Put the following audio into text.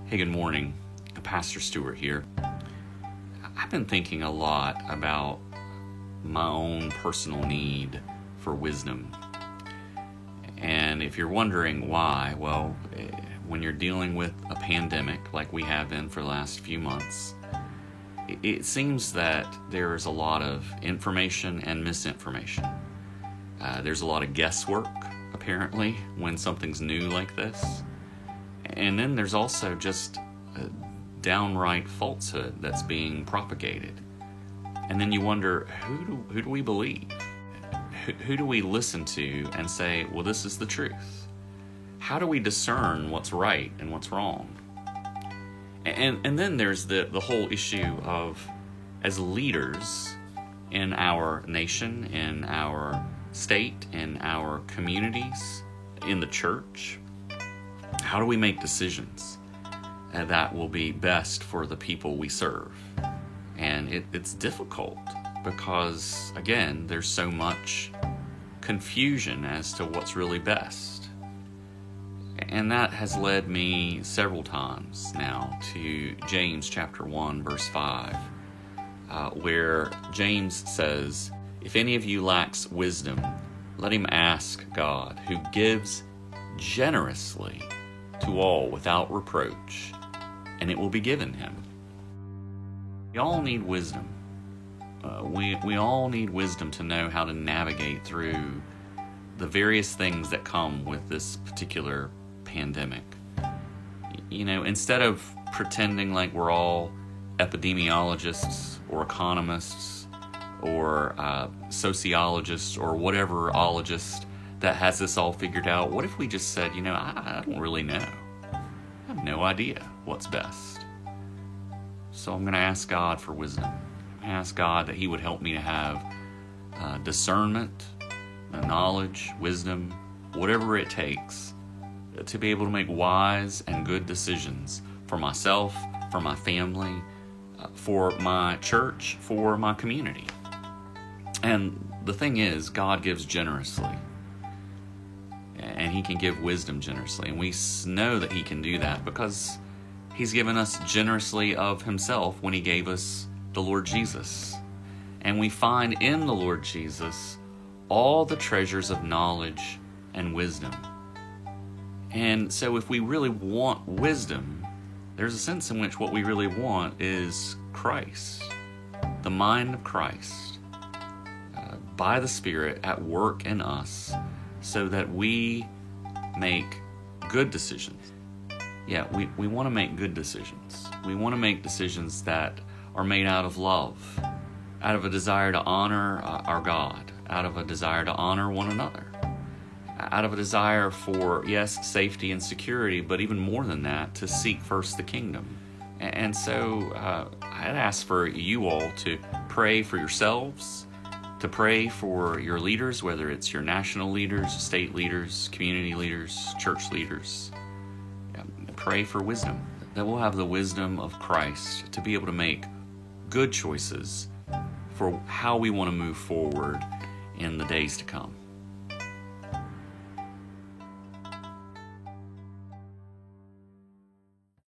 Hey, good morning. Pastor Stewart here. I've been thinking a lot about my own personal need for wisdom. And if you're wondering why, well, when you're dealing with a pandemic like we have been for the last few months, it seems that there's a lot of information and misinformation. There's a lot of guesswork, apparently, when something's new like this. And then there's also just a downright falsehood that's being propagated. And then you wonder, who do we believe? Who do we listen to and say, well, this is the truth? How do we discern what's right and what's wrong? And then there's the whole issue of, as leaders in our nation, in our state, in our communities, in the church, how do we make decisions that will be best for the people we serve? And it's difficult because, again, there's so much confusion as to what's really best. And that has led me several times now to James chapter 1, verse 5, where James says, "If any of you lacks wisdom, let him ask God, who gives generously to all without reproach, and it will be given him." We all need wisdom. We all need wisdom to know how to navigate through the various things that come with this particular pandemic. You know, instead of pretending like we're all epidemiologists or economists or sociologists or whateverologist that has this all figured out, what if we just said, I don't really know. I have no idea what's best. So I'm going to ask God for wisdom. I'm going to ask God that He would help me to have discernment, knowledge, wisdom, whatever it takes to be able to make wise and good decisions for myself, for my family, for my church, for my community. And the thing is, God gives generously. And He can give wisdom generously. And we know that He can do that because He's given us generously of Himself when He gave us the Lord Jesus. And we find in the Lord Jesus all the treasures of knowledge and wisdom. And so if we really want wisdom, there's a sense in which what we really want is Christ, the mind of Christ, by the Spirit at work in us, so that we make good decisions. Yeah, we want to make good decisions. We want to make decisions that are made out of love, out of a desire to honor our God, out of a desire to honor one another, out of a desire for, yes, safety and security, but even more than that, to seek first the kingdom. And so I'd ask for you all to pray for yourselves, to pray for your leaders, whether it's your national leaders, state leaders, community leaders, church leaders. Pray for wisdom, that we'll have the wisdom of Christ to be able to make good choices for how we want to move forward in the days to come.